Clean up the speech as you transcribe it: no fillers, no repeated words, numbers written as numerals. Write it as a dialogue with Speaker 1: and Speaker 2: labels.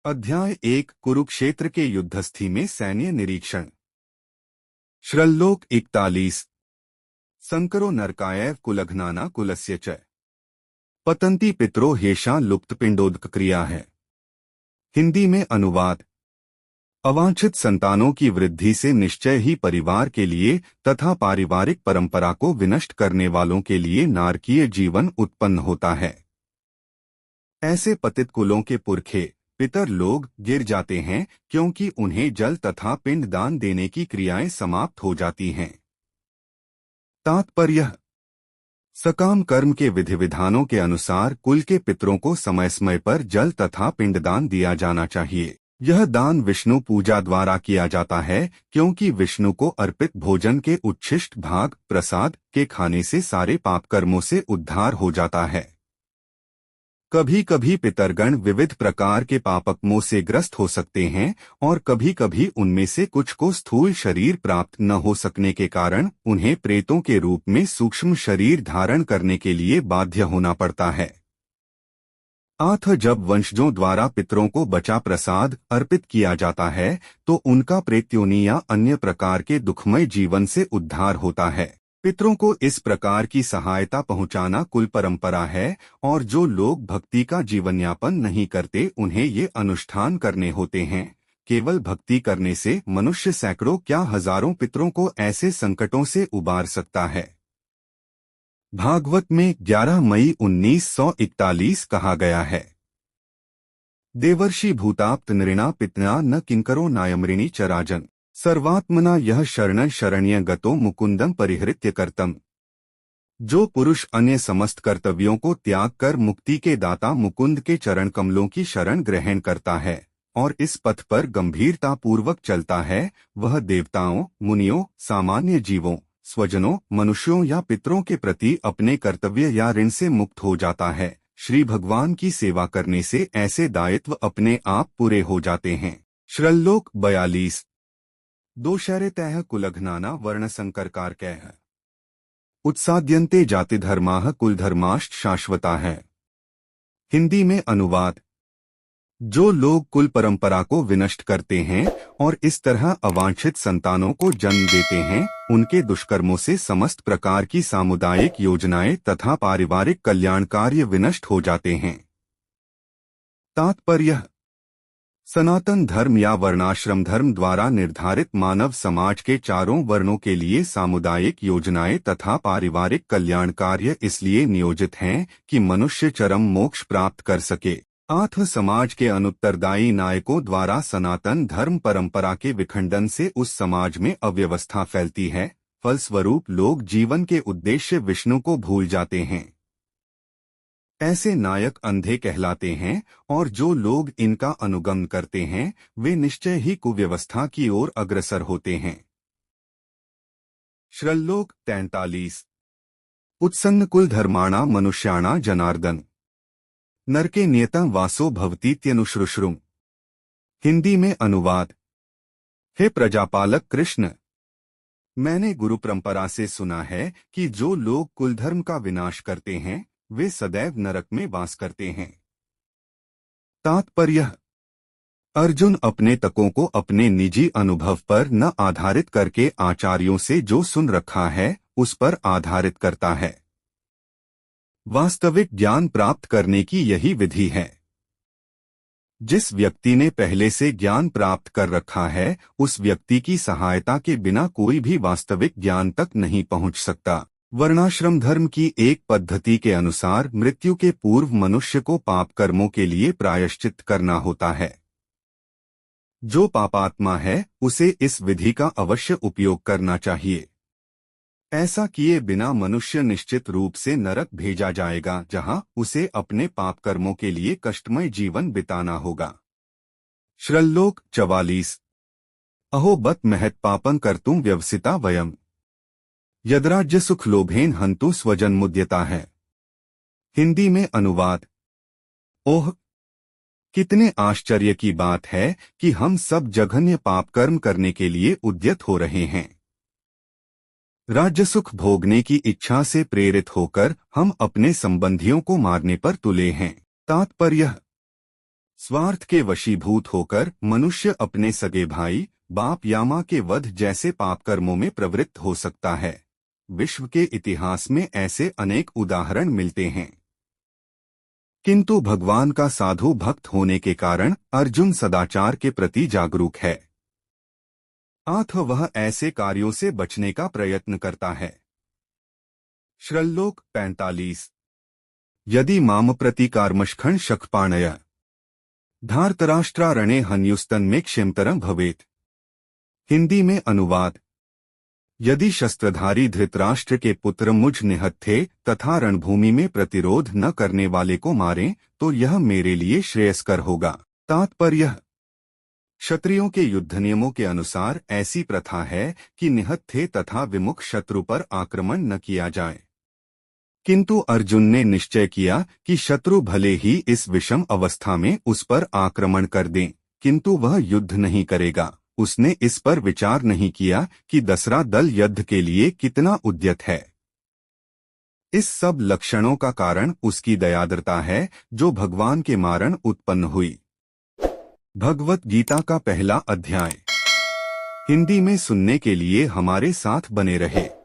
Speaker 1: अध्याय 1 कुरुक्षेत्र के युद्धस्थी में सैन्य निरीक्षण। श्रल्लोक 41। संकरो नरकायैव कुलघ्नाना कुलस्य च पतंती पितरो हेषा लुप्त पिंडोदक क्रिया है। हिंदी में अनुवाद। अवांछित संतानों की वृद्धि से निश्चय ही परिवार के लिए तथा पारिवारिक परंपरा को विनष्ट करने वालों के लिए नारकीय जीवन उत्पन्न होता है। ऐसे पतित कुलों के पुरखे पितर लोग गिर जाते हैं क्योंकि उन्हें जल तथा पिंड दान देने की क्रियाएं समाप्त हो जाती हैं। तात्पर्य: सकाम कर्म के विधि विधानों के अनुसार कुल के पितरों को समय समय पर जल तथा पिंडदान दिया जाना चाहिए। यह दान विष्णु पूजा द्वारा किया जाता है क्योंकि विष्णु को अर्पित भोजन के उच्छिष्ट भाग प्रसाद के खाने से सारे पाप कर्मों से उद्धार हो जाता है। कभी कभी पितरगण विविध प्रकार के पापकर्मों से ग्रस्त हो सकते हैं और कभी कभी उनमें से कुछ को स्थूल शरीर प्राप्त न हो सकने के कारण उन्हें प्रेतों के रूप में सूक्ष्म शरीर धारण करने के लिए बाध्य होना पड़ता है। अतः जब वंशजों द्वारा पितरों को बचा प्रसाद अर्पित किया जाता है तो उनका प्रेत्योनि या अन्य प्रकार के दुखमय जीवन से उद्धार होता है। पितरों को इस प्रकार की सहायता पहुंचाना कुल परंपरा है और जो लोग भक्ति का जीवनयापन नहीं करते उन्हें ये अनुष्ठान करने होते हैं। केवल भक्ति करने से मनुष्य सैकड़ों क्या हजारों पितरों को ऐसे संकटों से उबार सकता है। भागवत में 11 मई 1941 कहा गया है, देवर्षि भूताप्त नृणा पितना न किंकरो नायमृणी चराजन सर्वात्मना यह शरणं शरण्य गतो मुकुंदम परिहृत्य कर्तम। जो पुरुष अन्य समस्त कर्तव्यों को त्याग कर मुक्ति के दाता मुकुंद के चरण कमलों की शरण ग्रहण करता है और इस पथ पर गंभीरता पूर्वक चलता है, वह देवताओं, मुनियों, सामान्य जीवों, स्वजनों, मनुष्यों या पितरों के प्रति अपने कर्तव्य या ऋण से मुक्त हो जाता है। श्री भगवान की सेवा करने से ऐसे दायित्व अपने आप पूरे हो जाते हैं। श्रल्लोक 42। दोषैरेतैः कुलघ्नाना वर्णसंकरकारकैः उत्साद्यन्ते जातिधर्माः कुलधर्माश्च शाश्वता है। हिंदी में अनुवाद। जो लोग कुल परंपरा को विनष्ट करते हैं और इस तरह अवांछित संतानों को जन्म देते हैं, उनके दुष्कर्मों से समस्त प्रकार की सामुदायिक योजनाएं तथा पारिवारिक कल्याण कार्य विनष्ट हो जाते हैं। तात्पर्य: सनातन धर्म या वर्णाश्रम धर्म द्वारा निर्धारित मानव समाज के चारों वर्णों के लिए सामुदायिक योजनाएं तथा पारिवारिक कल्याण कार्य इसलिए नियोजित हैं कि मनुष्य चरम मोक्ष प्राप्त कर सके। अतः समाज के अनुत्तरदायी नायकों द्वारा सनातन धर्म परंपरा के विखंडन से उस समाज में अव्यवस्था फैलती है। फलस्वरूप लोग जीवन के उद्देश्य विष्णु को भूल जाते हैं। ऐसे नायक अंधे कहलाते हैं और जो लोग इनका अनुगमन करते हैं वे निश्चय ही कुव्यवस्था की ओर अग्रसर होते हैं। श्रल्लोक 43। उत्सन्न कुल धर्माणा मनुष्याणा जनार्दन नरके नियतं वासो भवतीत्यनुश्रुश्रुम। हिंदी में अनुवाद। हे प्रजापालक कृष्ण, मैंने गुरु परंपरा से सुना है कि जो लोग कुलधर्म का विनाश करते हैं वे सदैव नरक में वास करते हैं। तात्पर्य: अर्जुन अपने तकों को अपने निजी अनुभव पर न आधारित करके आचार्यों से जो सुन रखा है उस पर आधारित करता है। वास्तविक ज्ञान प्राप्त करने की यही विधि है। जिस व्यक्ति ने पहले से ज्ञान प्राप्त कर रखा है उस व्यक्ति की सहायता के बिना कोई भी वास्तविक ज्ञान तक नहीं पहुंच सकता। वर्णाश्रम धर्म की एक पद्धति के अनुसार मृत्यु के पूर्व मनुष्य को पाप कर्मों के लिए प्रायश्चित करना होता है। जो पापात्मा है उसे इस विधि का अवश्य उपयोग करना चाहिए। ऐसा किए बिना मनुष्य निश्चित रूप से नरक भेजा जाएगा, जहां उसे अपने पाप कर्मों के लिए कष्टमय जीवन बिताना होगा। श्रल्लोक 44। अहो बत महत् पापं कर्तुं व्यवसिता वयम् यद्राज्य सुख लोभेन हंतु स्वजन मुद्यता है। हिंदी में अनुवाद। ओह, कितने आश्चर्य की बात है कि हम सब जघन्य पाप कर्म करने के लिए उद्यत हो रहे हैं। राज्य सुख भोगने की इच्छा से प्रेरित होकर हम अपने संबंधियों को मारने पर तुले हैं। तात्पर्य: स्वार्थ के वशीभूत होकर मनुष्य अपने सगे भाई, बाप या मां के वध जैसे पाप कर्मों में प्रवृत्त हो सकता है। विश्व के इतिहास में ऐसे अनेक उदाहरण मिलते हैं। किंतु भगवान का साधु भक्त होने के कारण अर्जुन सदाचार के प्रति जागरूक है, अतः वह ऐसे कार्यों से बचने का प्रयत्न करता है। श्लोक 45। यदि माम प्रति कार्मष्खं शखपाणय धार्तराष्ट्रारणे हन्युस्तन में क्षिमतरं भवेत। हिंदी में अनुवाद। यदि शस्त्रधारी धृतराष्ट्र के पुत्र मुझ निहत्थे तथा रणभूमि में प्रतिरोध न करने वाले को मारें तो यह मेरे लिए श्रेयस्कर होगा। तात्पर्य: क्षत्रियों के युद्ध नियमों के अनुसार ऐसी प्रथा है कि निहत्थे तथा विमुख शत्रु पर आक्रमण न किया जाए। किंतु अर्जुन ने निश्चय किया कि शत्रु भले ही इस विषम अवस्था में उस पर आक्रमण कर दें, किंतु वह युद्ध नहीं करेगा। उसने इस पर विचार नहीं किया कि दूसरा दल युद्ध के लिए कितना उद्यत है। इस सब लक्षणों का कारण उसकी दयाद्रता है जो भगवान के मारण उत्पन्न हुई। भगवत गीता का पहला अध्याय हिंदी में सुनने के लिए हमारे साथ बने रहे।